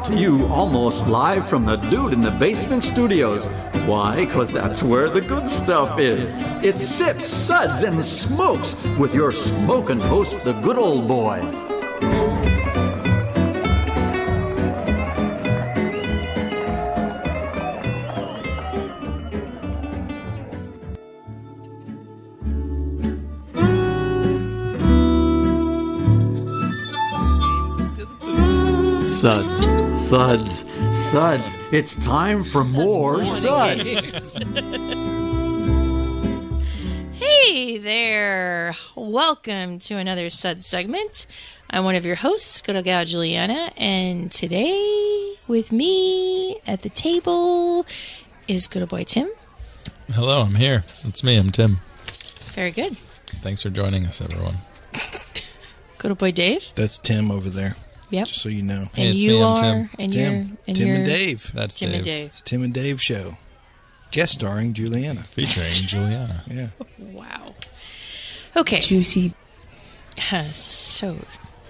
brought to you almost live from the Dude in the Basement Studios. Why? Because that's where the good stuff is. It's Sips, Suds, and Smokes with your smoking hosts, the good old boys. Suds. It's time for more Suds. Hey there. Welcome to another Suds segment. I'm one of your hosts, good old Gal Julieanna, and today with me at the table is good old boy Tim. Hello, I'm here. It's me, I'm Tim. Very good. Thanks for joining us, everyone. Good old boy Dave. That's Tim over there. Yep. Just so you know. Hey, and it's you me, I'm are, Tim. and Tim. you're, Tim and Dave. That's Tim Dave. and Dave. It's Tim and Dave show. Guest starring Juliana. Featuring Juliana. Yeah. Wow. Okay. Juicy. So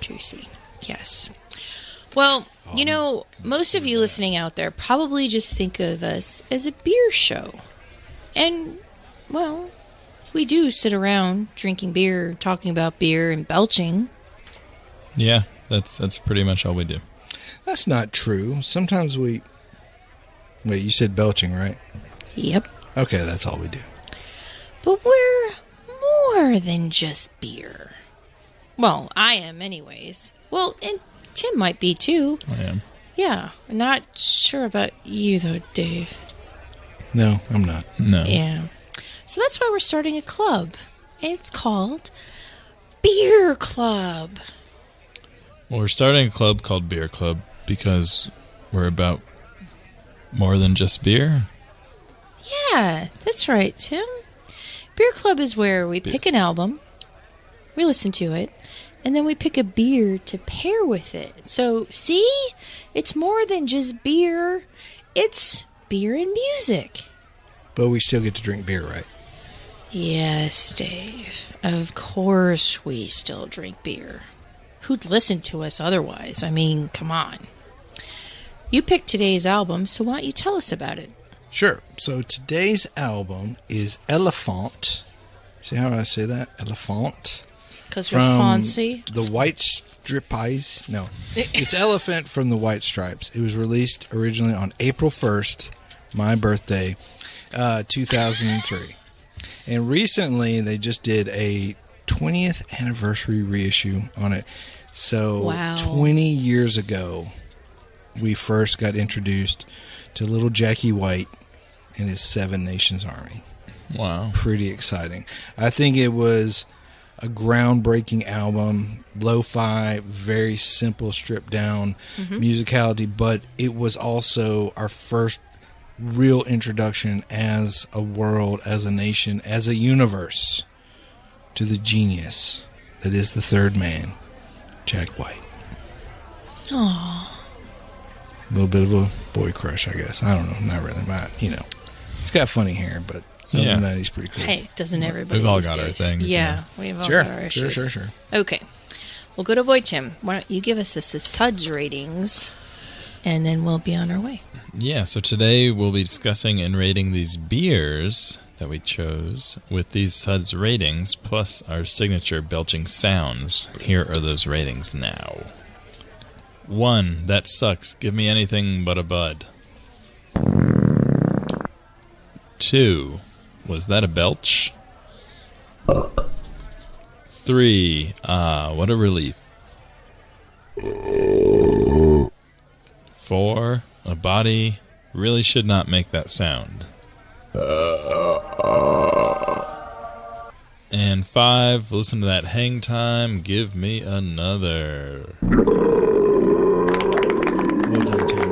juicy. Yes. Well, you know, most of you listening out there probably just think of us as a beer show. And, well, we do sit around drinking beer, talking about beer, and belching. Yeah, that's pretty much all we do. That's not true. Sometimes we... Wait, you said belching, right? Yep. Okay, that's all we do. But we're more than just beer. Well, I am anyways. Well, and Tim might be too. I am. Yeah. I'm not sure about you though, Dave. No, I'm not. No. Yeah. So that's why we're starting a club. It's called Beer Club. Well, we're starting a club called Beer Club because we're about more than just beer. Yeah, that's right, Tim. Beer Club is where we pick an album, we listen to it, and then we pick a beer to pair with it. So, see? It's more than just beer. It's beer and music. But we still get to drink beer, right? Yes, Dave. Of course we still drink beer. Who'd listen to us otherwise? I mean, come on. You picked today's album, so why don't you tell us about it? Sure. So today's album is Elephant. See how I say that? Elephant. Because you're fancy. The White Stripes. No. It's Elephant from the White Stripes. It was released originally on April 1st, my birthday, 2003. And recently they just did a 20th anniversary reissue on it. So wow. 20 years ago, we first got introduced to little Jackie White and his Seven Nations Army. Wow. Pretty exciting. I think it was a groundbreaking album, lo-fi, very simple, stripped down musicality, but it was also our first real introduction as a world, as a nation, as a universe to the genius that is the third man, Jack White. Aww. A little bit of a boy crush, I guess. I don't know, not really, but you know, he's got funny hair, but other than that, he's pretty cool. Hey, doesn't everybody? We've all these got days? our things. Yeah, we've all got our issues. Sure. Okay. Well, good old boy Tim, why don't you give us the Suds ratings, and then we'll be on our way. Yeah, so today we'll be discussing and rating these beers that we chose with these Suds ratings, plus our signature belching sounds. Here are those ratings now. 1, that sucks. Give me anything but a bud. 2, was that a belch? 3, what a relief. 4, a body really should not make that sound. And 5, listen to that hang time, give me another. Well done, Tim.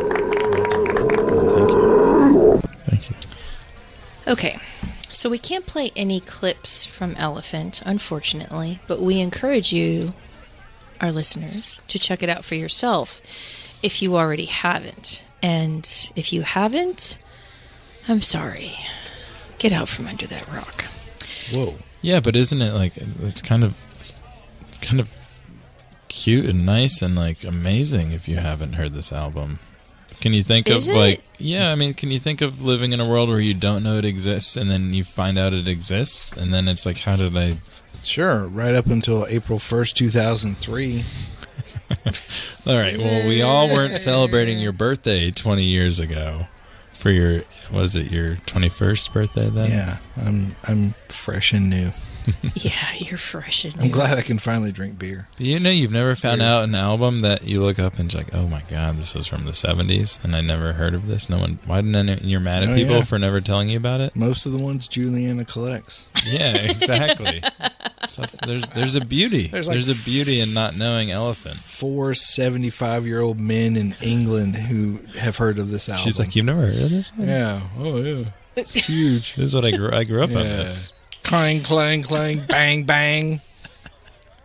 Well done. Thank you. Okay, so we can't play any clips from Elephant, unfortunately, but we encourage you, our listeners, to check it out for yourself if you already haven't. And if you haven't, I'm sorry. Get out from under that rock. Whoa. Yeah, but isn't it like it's kind of cute and nice and like amazing if you haven't heard this album. Can you think Is of it? like, yeah, I mean, can you think of living in a world where you don't know it exists and then you find out it exists and then it's like, how did I... Sure, right up until April 1st, 2003. All right, well, we all weren't celebrating your birthday 20 years ago for your, was it your 21st birthday then? Yeah, I'm fresh and new. Yeah, you're fresh and I'm new. glad I can finally drink beer. Do you know you've never found out an album that you look up and it's like, oh my God, this is from the 70s and I never heard of this? No one, why didn't you're mad at people for never telling you about it? Most of the ones Juliana collects. Yeah, exactly. So there's a beauty. There's a beauty in not knowing Elephant. 4 75-year-old men in England who have heard of this album. She's like, you've never heard of this one? Yeah. Oh, yeah. It's huge. This is what I grew up on this. Clang, clang, clang, bang, bang.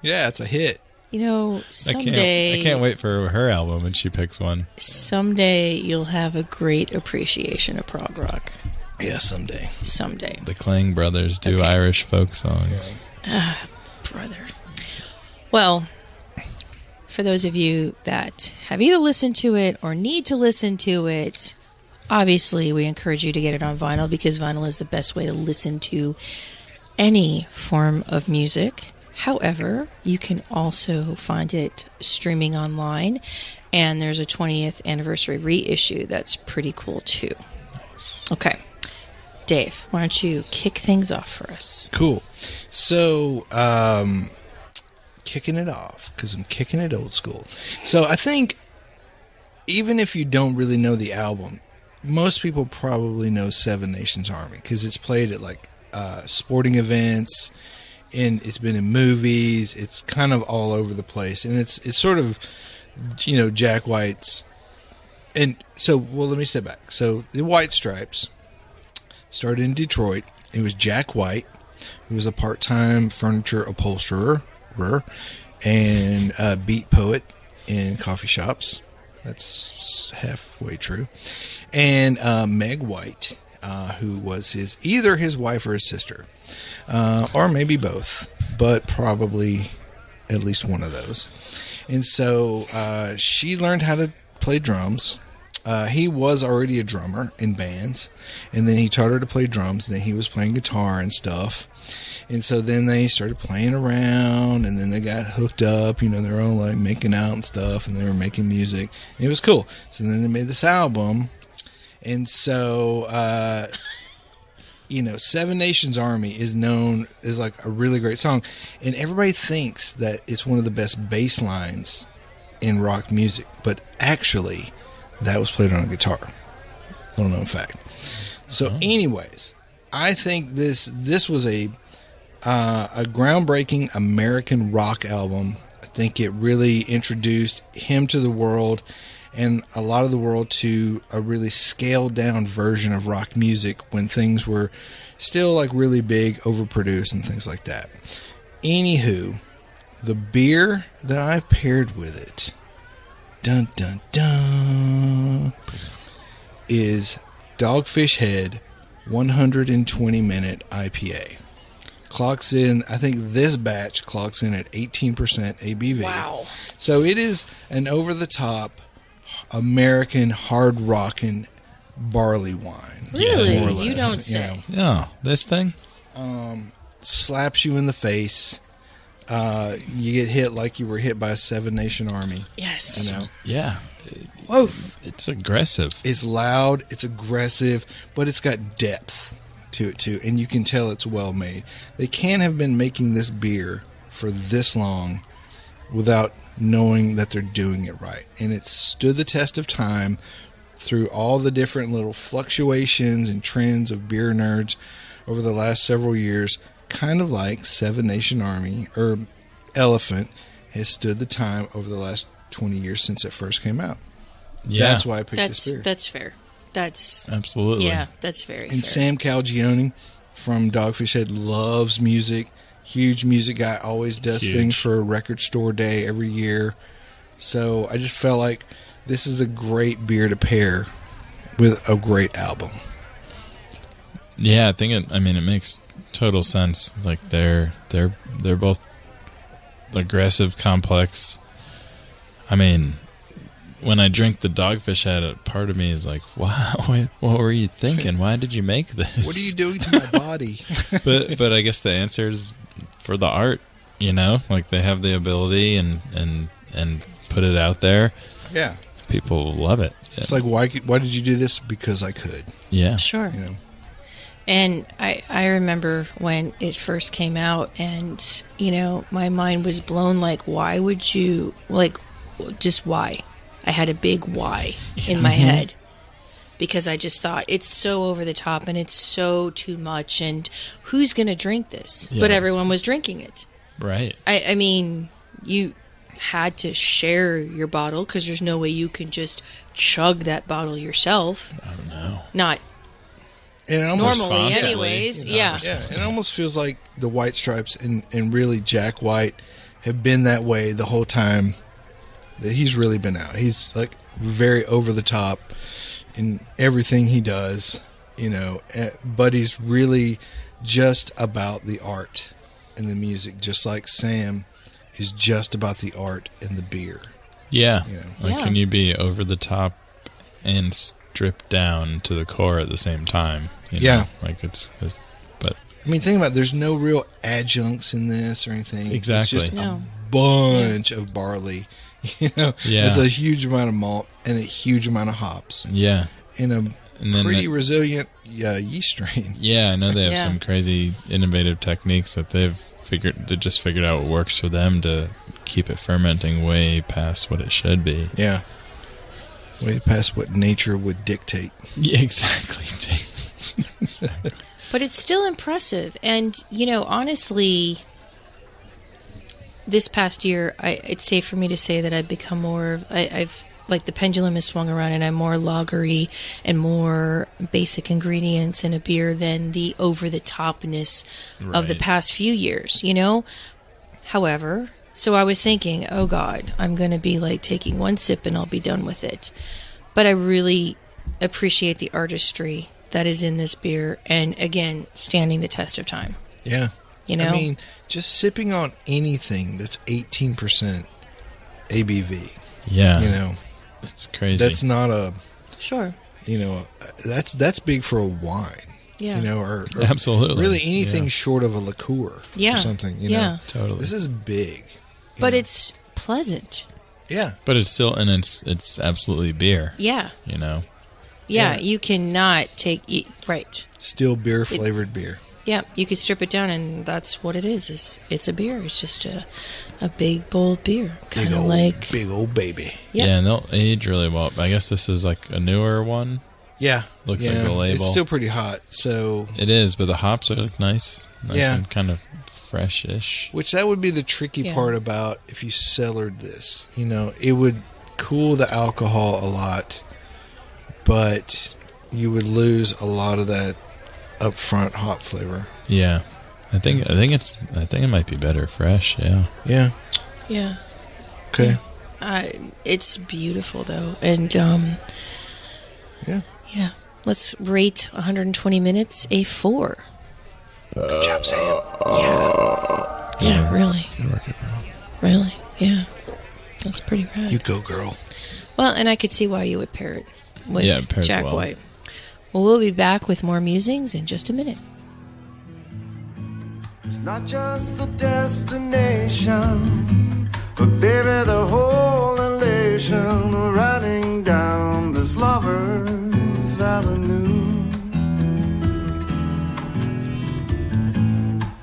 Yeah, it's a hit. You know, someday... I can't wait for her album when she picks one. Someday you'll have a great appreciation of prog rock. Yeah, someday. Someday. The Clang Brothers do Irish folk songs. Brother. Well, for those of you that have either listened to it or need to listen to it, obviously we encourage you to get it on vinyl because vinyl is the best way to listen to any form of music. However, you can also find it streaming online, and there's a 20th anniversary reissue that's pretty cool too. Okay. Dave, why don't you kick things off for us? Cool. So, kicking it off, because I'm kicking it old school. So, I think even if you don't really know the album, most people probably know Seven Nations Army, because it's played at like sporting events, and it's been in movies. It's kind of all over the place, and it's sort of, you know, Jack White's. And so, well, let me step back. So, the White Stripes started in Detroit. It was Jack White, who was a part-time furniture upholsterer and a beat poet in coffee shops. That's halfway true. And Meg White, who was either his wife or his sister, or maybe both, but probably at least one of those. And so she learned how to play drums. He was already a drummer in bands, and then he taught her to play drums, and then he was playing guitar and stuff. And so then they started playing around, and then they got hooked up, you know, they were all like making out and stuff, and they were making music. And it was cool. So then they made this album, and so, you know, Seven Nations Army is known as like a really great song, and everybody thinks that it's one of the best bass lines in rock music, but actually, that was played on a guitar. Little known fact. So, anyways, I think this was a groundbreaking American rock album. I think it really introduced him to the world and a lot of the world to a really scaled down version of rock music when things were still like really big, overproduced, and things like that. Anywho, the beer that I've paired with it, dun dun dun, is Dogfish Head 120-minute IPA. Clocks in, I think this batch clocks in at 18% ABV. Wow. So it is an over-the-top American hard-rocking barley wine. Really? more or less, You don't say. Yeah, this thing? Slaps you in the face. You get hit like you were hit by a Seven Nation Army. Yes. You know? Yeah. Whoa. It's aggressive. It's loud, it's aggressive, but it's got depth to it too, and you can tell it's well made. They can't have been making this beer for this long without knowing that they're doing it right. And it's stood the test of time through all the different little fluctuations and trends of beer nerds over the last several years, kind of like Seven Nation Army or Elephant has stood the time over the last 20 years since it first came out. Yeah. That's why I picked this beer. That's fair. That's Absolutely. Yeah, that's very And fair. Sam Calagione from Dogfish Head loves music. Huge music guy, always does things for a record store day every year. So I just felt like this is a great beer to pair with a great album. Yeah, I think it makes total sense. Like they're both aggressive, complex, I mean, when I drink the Dogfish head, a part of me is like, wow, what were you thinking? Why did you make this? What are you doing to my body? But I guess the answer is for the art, you know? Like, they have the ability and put it out there. Yeah. People love it. It's like, why did you do this? Because I could. Yeah. Sure. You know? And I remember when it first came out, and, you know, my mind was blown, like, why would you, like, just why? I had a big why in my head, because I just thought, it's so over the top, and it's so too much, and who's going to drink this? Yeah. But everyone was drinking it. Right. I mean, you had to share your bottle, because there's no way you can just chug that bottle yourself. I don't know. Not And it almost, normally, responsibly, anyways. you know, Yeah. yeah, it almost feels like the White Stripes and really Jack White have been that way the whole time that he's really been out. He's like very over the top in everything he does, you know, but he's really just about the art and the music, just like Sam is just about the art and the beer. Yeah. You know? Like, Yeah. can you be over the top and stripped down to the core at the same time? You know? Yeah. Like, but I mean, think about it, there's no real adjuncts in this or anything. Exactly. It's just No. a bunch of barley. You know, Yeah. it's a huge amount of malt and a huge amount of hops yeah. in a And then pretty resilient yeast strain. Yeah, I know they have Yeah. some crazy innovative techniques that they just figured out what works for them to keep it fermenting way past what it should be. Yeah. Way past what nature would dictate. Yeah, exactly. Exactly. But it's still impressive. And, you know, honestly, this past year, it's safe for me to say that I've become more, I've like the pendulum has swung around, and I'm more lagery and more basic ingredients in a beer than the over-the-topness of the Right. past few years, you know? However, so I was thinking, oh God, I'm going to be like taking one sip and I'll be done with it. But I really appreciate the artistry that is in this beer, and again, standing the test of time. Yeah. You know? I mean, just sipping on anything that's 18% ABV, Yeah. you know, It's crazy. that's not a, Sure. you know, that's big for a wine. Yeah. You know, or Absolutely. really anything Yeah. short of a liqueur Yeah. or something, you Yeah. know. Totally. This is big. you But know. it's pleasant. Yeah. But it's still, and it's absolutely beer, Yeah. you know? Yeah. Yeah. You cannot right. Still beer flavored beer. Yeah. You could strip it down, and that's what it is. It's a beer. It's just a big, bold beer. Kind of like. Big old baby. Yep. Yeah, and they'll age really well. I guess this is like a newer one. Yeah. Looks yeah. like the label. It's still pretty hot. So, It is, but the hops are nice Yeah. and kind of fresh-ish. which that would be the tricky Yeah. part about if you cellared this. You know, it would cool the alcohol a lot, but you would lose a lot of that upfront hop flavor. Yeah, I think it might be better fresh. Yeah, Yeah. Yeah. Okay. It's beautiful, though. And, Yeah. yeah. Let's rate 120 minutes a 4. Good job, Sam. Yeah, really. Really. Yeah. That's pretty rad. You go, girl. Well, and I could see why you would pair it with Yeah, it pairs Jack well. White. Well, we'll be back with more musings in just a minute. It's not just the destination, but baby, the whole elation of riding down this lover's avenue.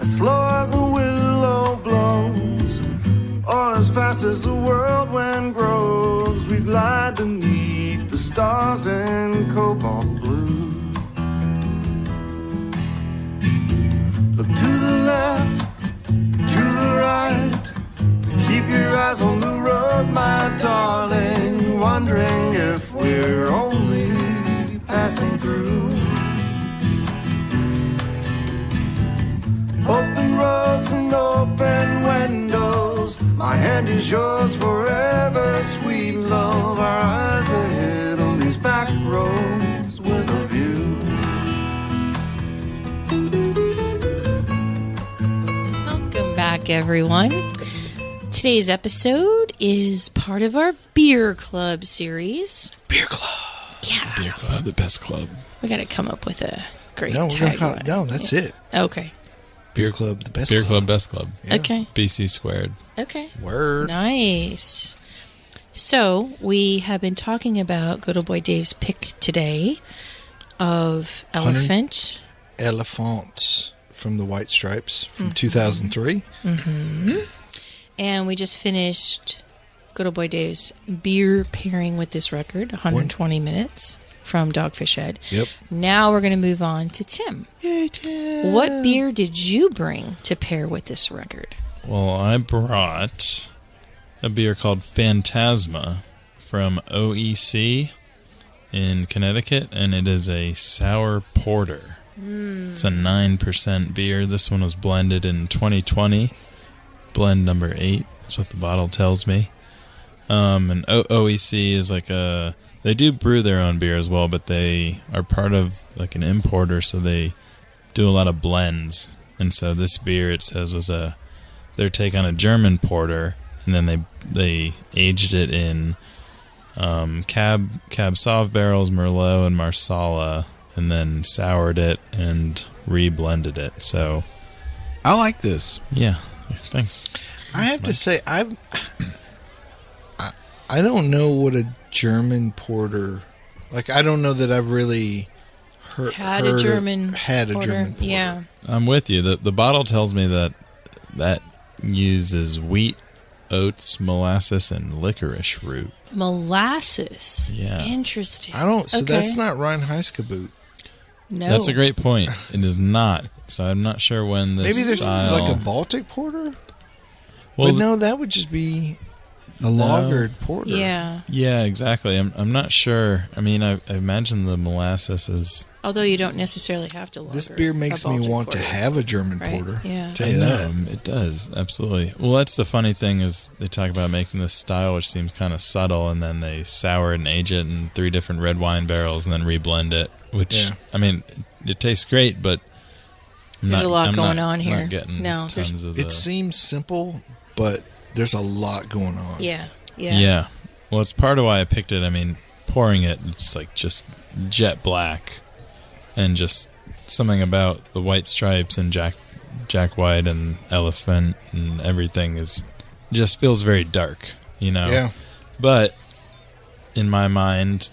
As slow as the willow blows, or as fast as the whirlwind grows, we glide beneath the stars in cobalt blue. Look to the left, to the right. Keep your eyes on the road, my darling. Wondering if we're only passing through. Open roads and open windows. My hand is yours forever, sweet love. Our eyes ahead on these back roads with a view. Welcome back, everyone. Today's episode is part of our Beer Club series. Beer Club. Yeah. Beer Club, the best club. We got to come up with a great No, tagline. no, that's it. Okay. Beer Club, the best Beer club. Club, best club. Yeah. Okay. BC squared. Okay. Word. Nice. So, we have been talking about good old boy Dave's pick today of Elephant. Elephant from the White Stripes from 2003. And we just finished good old boy Dave's beer pairing with this record, 120 minutes from Dogfish Head. Yep. Now we're going to move on to Tim. Yay, Tim. What beer did you bring to pair with this record? Well, I brought a beer called Phantasma from OEC in Connecticut, and it is a sour porter. It's a 9% beer. This one was blended in 2020. Blend number 8 is what the bottle tells me. And OEC is like they do brew their own beer as well, but they are part of like an importer, so they do a lot of blends. And so this beer, it says, was their take on a German porter, and then they aged it in Cab Sauv barrels, Merlot, and Marsala, and then soured it and re-blended it. So I like this. yeah, thanks. I have to say, I don't know what a German porter. Like, I don't know that I've really Had a German porter. Yeah. I'm with you. The bottle tells me that uses wheat, oats, molasses, and licorice root. Molasses. Yeah. Interesting. So that's not Reinheitsgebot. No. That's a great point. It is not. So I'm not sure when this Maybe there's style... like a Baltic porter? Well, but no, that would just be a lagered porter. Yeah. Yeah, exactly. I'm not sure. I mean, I imagine the molasses is... Although you don't necessarily have to lager This beer makes a me Baltic want to porter. have a German Right, porter. yeah. Tell you that. It does, absolutely. Well, that's the funny thing is they talk about making this style, which seems kind of subtle, and then they sour it and age it in 3 different red wine barrels and then reblend it, which, Yeah. I mean, it tastes great, but There's a lot going on I'm here. not getting No, there's- tons of the... It seems simple, but there's a lot going on. Yeah. Yeah. Well, it's part of why I picked it. I mean, pouring it, it's like just jet black, and just something about the white stripes and Jack White and Elephant and everything just feels very dark, you know? Yeah. But in my mind,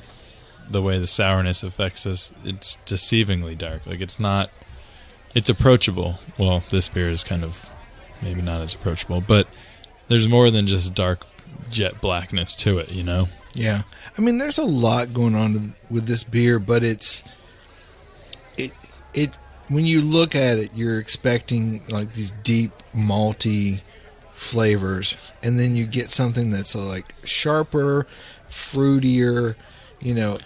the way the sourness affects us, it's deceivingly dark. Like, it's approachable. Well, this beer is kind of maybe not as approachable, but there's more than just dark jet blackness to it, you know? Yeah. I mean, there's a lot going on with this beer, but it when you look at it, you're expecting like these deep malty flavors, and then you get something that's like sharper, fruitier,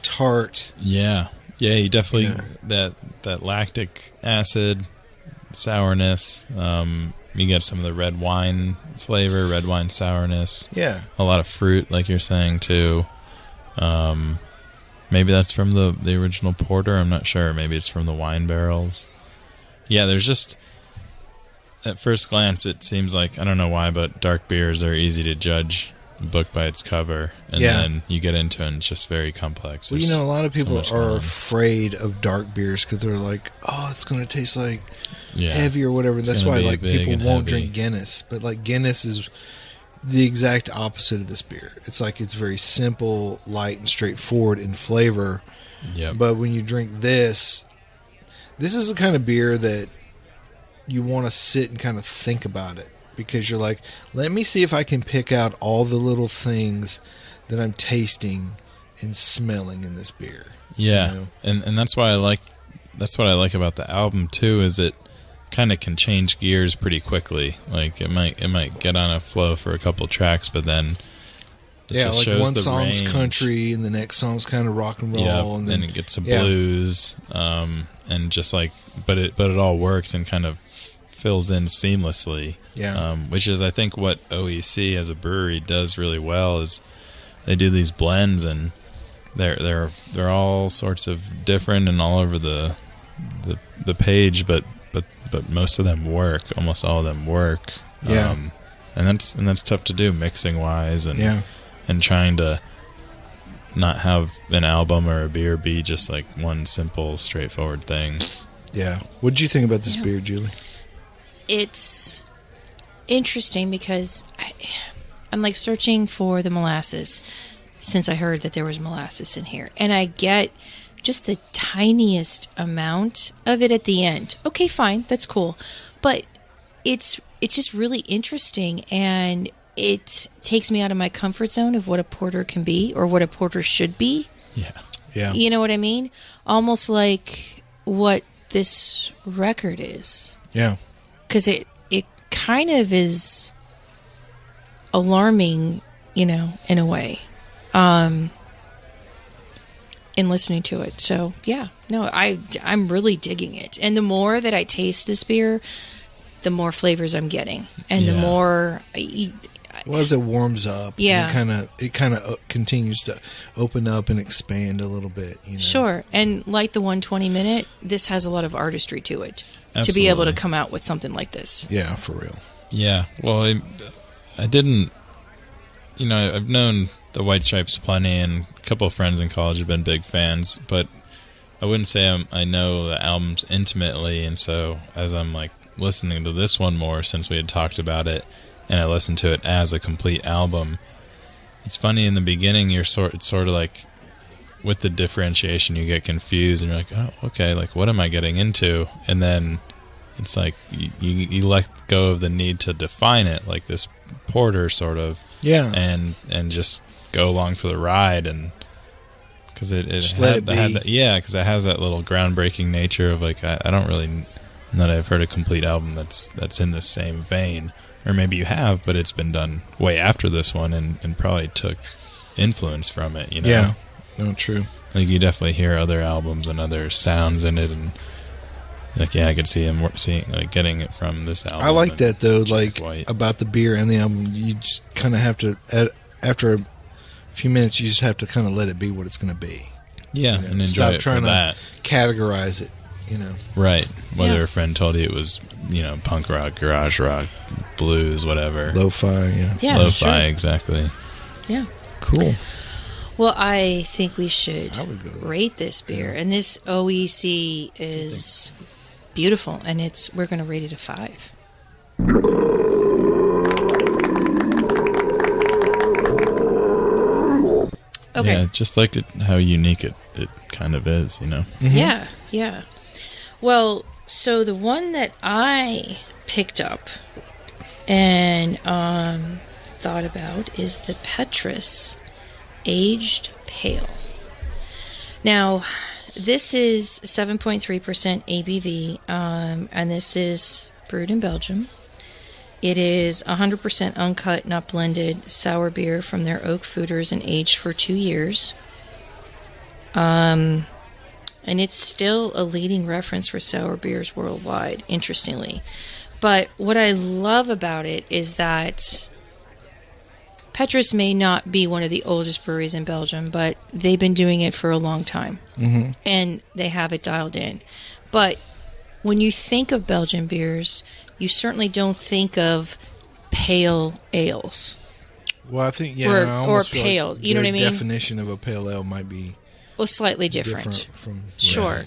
tart. Yeah. Yeah, you definitely that lactic acid, sourness, you get some of the red wine flavor, red wine sourness. Yeah. A lot of fruit, like you're saying, too. Maybe that's from the original porter. I'm not sure. Maybe it's from the wine barrels. Yeah, there's just... At first glance, it seems like, I don't know why, but dark beers are easy to judge a book by its cover. And then you get into it, and it's just very complex. Well, a lot of people so are much going on. afraid of dark beers because they're like, oh, it's going to taste like Yeah. heavy or whatever. It's That's gonna why be like big people and won't heavy. drink Guinness. But like Guinness is the exact opposite of this beer. It's like it's very simple, light, and straightforward in flavor. Yep. But when you drink this is the kind of beer that you want to sit and kind of think about it, because you're like, let me see if I can pick out all the little things that I'm tasting and smelling in this beer. Yeah, You know? and that's why that's what I like about the album too, is it kind of can change gears pretty quickly. Like it might get on a flow for a couple tracks, but then it just like shows one the song's range. country and the next song's kind of rock and roll, Yeah, and then it gets some blues, and just like, but it all works and kind of fills in seamlessly. Yeah. Which is, I think, what OEC as a brewery does really well, is they do these blends, and they're all sorts of different and all over the page, but most of them work. Almost all of them work. Yeah. and that's tough to do mixing wise, and trying to not have an album or a beer be just like one simple, straightforward thing. Yeah. What did you think about this beer, Julie? It's interesting because I'm like searching for the molasses since I heard that there was molasses in here. And I get just the tiniest amount of it at the end. Okay, fine. That's cool. But it's just really interesting, and it takes me out of my comfort zone of what a porter can be or what a porter should be. Yeah. Yeah. You know what I mean? Almost like what this record is. Yeah. Because it kind of is alarming, in a way, in listening to it. So, yeah. No, I'm really digging it. And the more that I taste this beer, the more flavors I'm getting. And the more... Well, as it warms up, yeah, it kind of continues to open up and expand a little bit. Sure, and like the 120 minute, this has a lot of artistry to it. Absolutely. To be able to come out with something like this. Yeah, for real. Yeah, well, I didn't. I've known the White Stripes plenty, and a couple of friends in college have been big fans, but I wouldn't say I know the albums intimately, and so as I'm like listening to this one more since we had talked about it, and I listened to it as a complete album. It's funny, in the beginning, it's sort of like, with the differentiation, you get confused, and you're like, oh, okay, like, what am I getting into? And then it's like, you let go of the need to define it, like this porter, sort of. Yeah. And just go along for the ride, and because it has that little groundbreaking nature of, like, I don't really know that I've heard a complete album that's in the same vein. Or maybe you have, but it's been done way after this one, and probably took influence from it, Yeah, no, true. Like, you definitely hear other albums and other sounds in it, and like, I could see him getting it from this album. I like that, though, like, White. about the beer and the album. You just kind of have to, after a few minutes, you just have to kind of let it be what it's going to be. Yeah, and enjoy Stop it trying for that. to categorize it, Right. Whether a friend told you it was, punk rock, garage rock, blues, whatever. Lo-fi, Yeah, Lo-fi, sure. Exactly. Yeah. Cool. Well, I think we should I would go- rate this beer, and this OEC is beautiful, and we're going to rate it a 5. Okay. Yeah, just like how unique it kind of is, Yeah, yeah. Well, so the one that I picked up and thought about is the Petrus Aged Pale. Now, this is 7.3% ABV, and this is brewed in Belgium. It is 100% uncut, not blended, sour beer from their oak foeders and aged for 2 years. And it's still a leading reference for sour beers worldwide, interestingly. But what I love about it is that Petrus may not be one of the oldest breweries in Belgium, but they've been doing it for a long time. Mm-hmm. And they have it dialed in. But when you think of Belgian beers, you certainly don't think of pale ales. Well, I think, Or I almost feel pales, like you know what I their mean? definition of a pale ale might be Well, slightly different. from... Sure.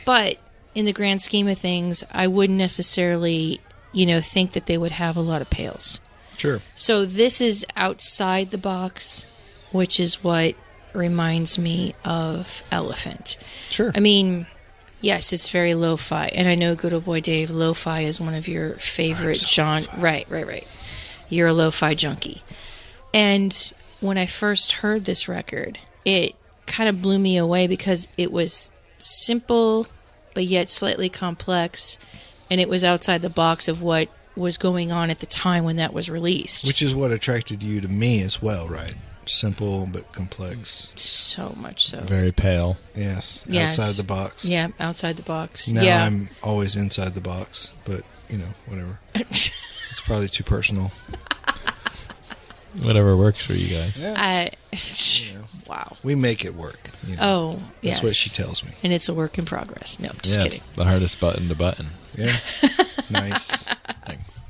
But in the grand scheme of things, I wouldn't necessarily, think that they would have a lot of pales. Sure. So this is outside the box, which is what reminds me of Elephant. Sure. I mean, yes, it's very lo-fi. And I know, good old boy Dave, lo-fi is one of your favorite genres. Right. You're a lo-fi junkie. And when I first heard this record, it kind of blew me away because it was simple, but yet slightly complex. And it was outside the box of what was going on at the time when that was released. Which is what attracted you to me as well, right? Simple but complex. So much so. Very pale. Yes. Yes. Outside the box. Yeah, outside the box. Now yeah. I'm always inside the box, but, whatever. It's probably too personal. Whatever works for you guys. Yeah. Wow. We make it work. Oh, yes. That's what she tells me. And it's a work in progress. No, just Yeah, kidding. it's the hardest button to button. Yeah. Nice. Thanks.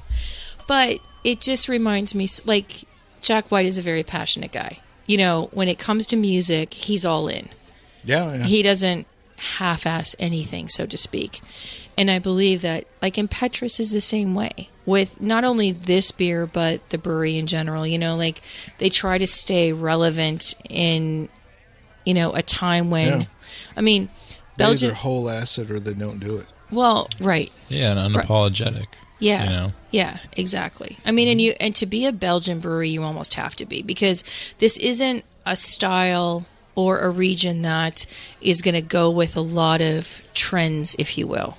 But it just reminds me, like, Jack White is a very passionate guy. You know, when it comes to music, he's all in. Yeah. He doesn't half-ass anything, so to speak. And I believe that, like, in Petrus is the same way. With not only this beer, but the brewery in general. You know, like, they try to stay relevant in, you know, a time when... Yeah. I mean, They Belgium... either whole acid or they don't do it. Well, right. Yeah, and unapologetic. Yeah. You know? Yeah, exactly. I mean, and to be a Belgian brewery, you almost have to be, because this isn't a style or a region that is going to go with a lot of trends, if you will.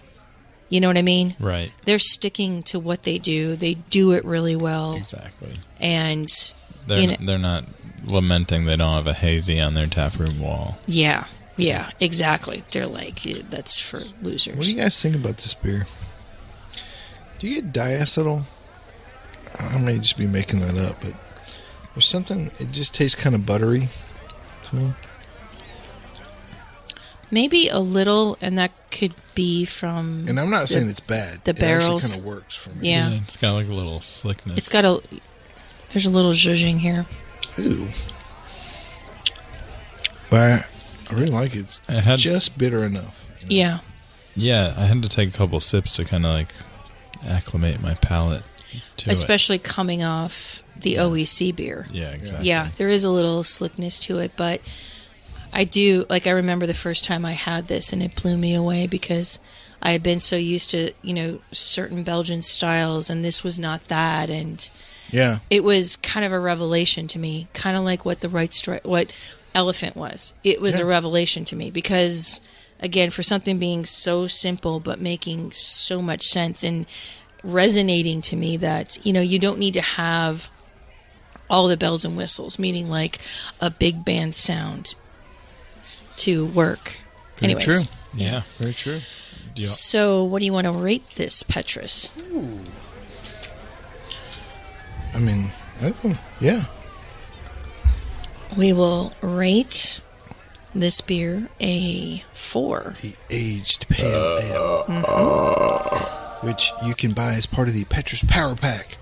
You know what I mean? Right. They're sticking to what they do. They do it really well. Exactly. And they're not lamenting they don't have a hazy on their taproom wall. Yeah, exactly. They're like, that's for losers. What do you guys think about this beer? Do you get diacetyl? I may just be making that up, but there's something, it just tastes kind of buttery to me. Maybe a little, and that could be from... And I'm not saying it's bad. The barrels. It actually kind of works for me. Yeah. It's got like a little slickness. It's got there's a little zhuzhing here. Ooh. But I really like it. It's just bitter enough. You know? Yeah. Yeah, I had to take a couple sips to kind of like acclimate my palate to Especially coming off the OEC beer. it. Yeah, exactly. Yeah, there is a little slickness to it, but I remember the first time I had this and it blew me away because I had been so used to, you know, certain Belgian styles, and this was not that, and Yeah. it was kind of a revelation to me, kind of like what what Elephant was. It was a revelation to me because, again, for something being so simple but making so much sense and resonating to me that, you know, you don't need to have all the bells and whistles, meaning like a big band sound to work. Very Anyways. true. Yeah. Very true. So what do you want to rate this, Petrus? Ooh. I mean, yeah. We will rate this beer a 4. The aged pale ale, which you can buy as part of the Petrus Power Pack.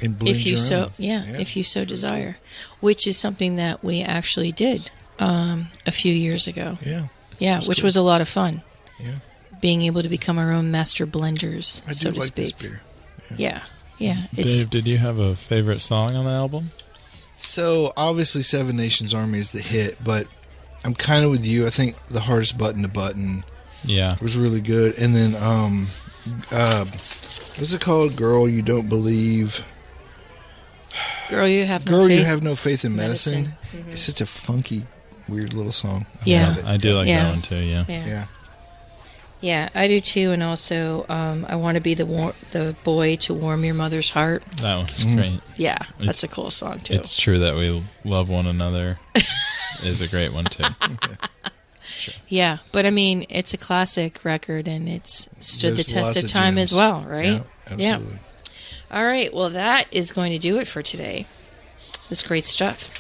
And blend If you your own. if you so desire, which is something that we actually did a few years ago. Yeah. Which was a lot of fun. Yeah. Being able to become our own master blenders, I so do to like speak. this beer. Yeah. It's Dave, did you have a favorite song on the album? So, obviously, Seven Nations Army is the hit, but I'm kind of with you. I think The Hardest Button to Button Yeah. was really good. And then, what's it called? Girl, You Don't Believe. Girl, You Have No Girl, Faith. You Have No Faith in Medicine. Mm-hmm. It's such a funky, weird little song. I Yeah. love it. I do like Yeah. that one too, yeah. Yeah. Yeah. I do too. And also, I want to be the boy to warm your mother's heart. That one's great. Yeah, that's a cool song too. It's true that we love one another is a great one too. Yeah, but I mean, it's a classic record, and it's stood There's the test lots of of time gems. as well, right? Yeah, absolutely. All right, well, that is going to do it for today. That's great stuff.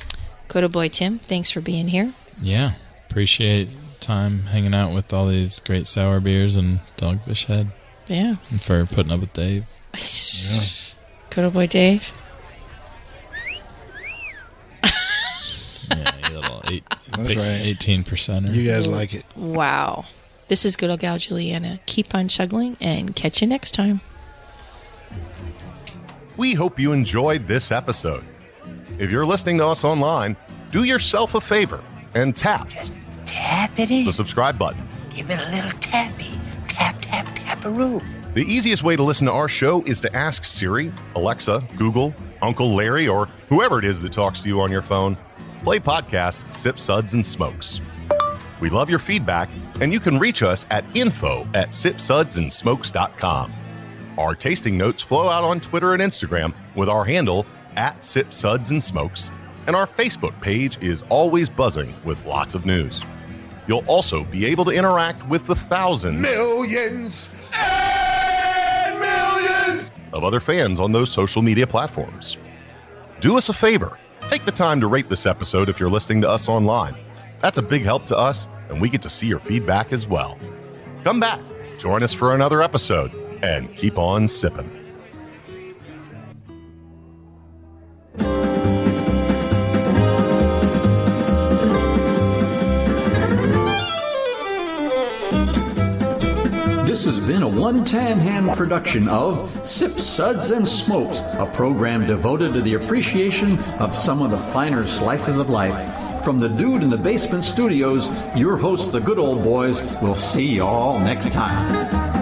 Coda Boy Tim, thanks for being here. Yeah. Appreciate time hanging out with all these great sour beers and Dogfish Head. Yeah. And for putting up with Dave. Coda Boy Dave. Yeah, you little That's right. 18%er. You guys like it. Wow. This is good old Gal Juliana. Keep on chuggling, and catch you next time. We hope you enjoyed this episode. If you're listening to us online, do yourself a favor and tap Tap it in. the subscribe button. Give it a little tappy. Tap, tap, tap-a-roo. The easiest way to listen to our show is to ask Siri, Alexa, Google, Uncle Larry, or whoever it is that talks to you on your phone. Play podcast Sip Suds and Smokes. We love your feedback, and you can reach us at info@sipsudsandsmokes.com. Our tasting notes flow out on Twitter and Instagram with our handle @SipSudsAndSmokes, and our Facebook page is always buzzing with lots of news. You'll also be able to interact with the thousands Millions and millions. of other fans on those social media platforms. Do us a favor. Take the time to rate this episode if you're listening to us online. That's a big help to us, and we get to see your feedback as well. Come back, join us for another episode, and keep on sipping. has been a One Tan Hand production of Sips, Suds, and Smokes, a program devoted to the appreciation of some of the finer slices of life. From the Dude in the Basement Studios, your hosts, the Good Old Boys, will see you all next time.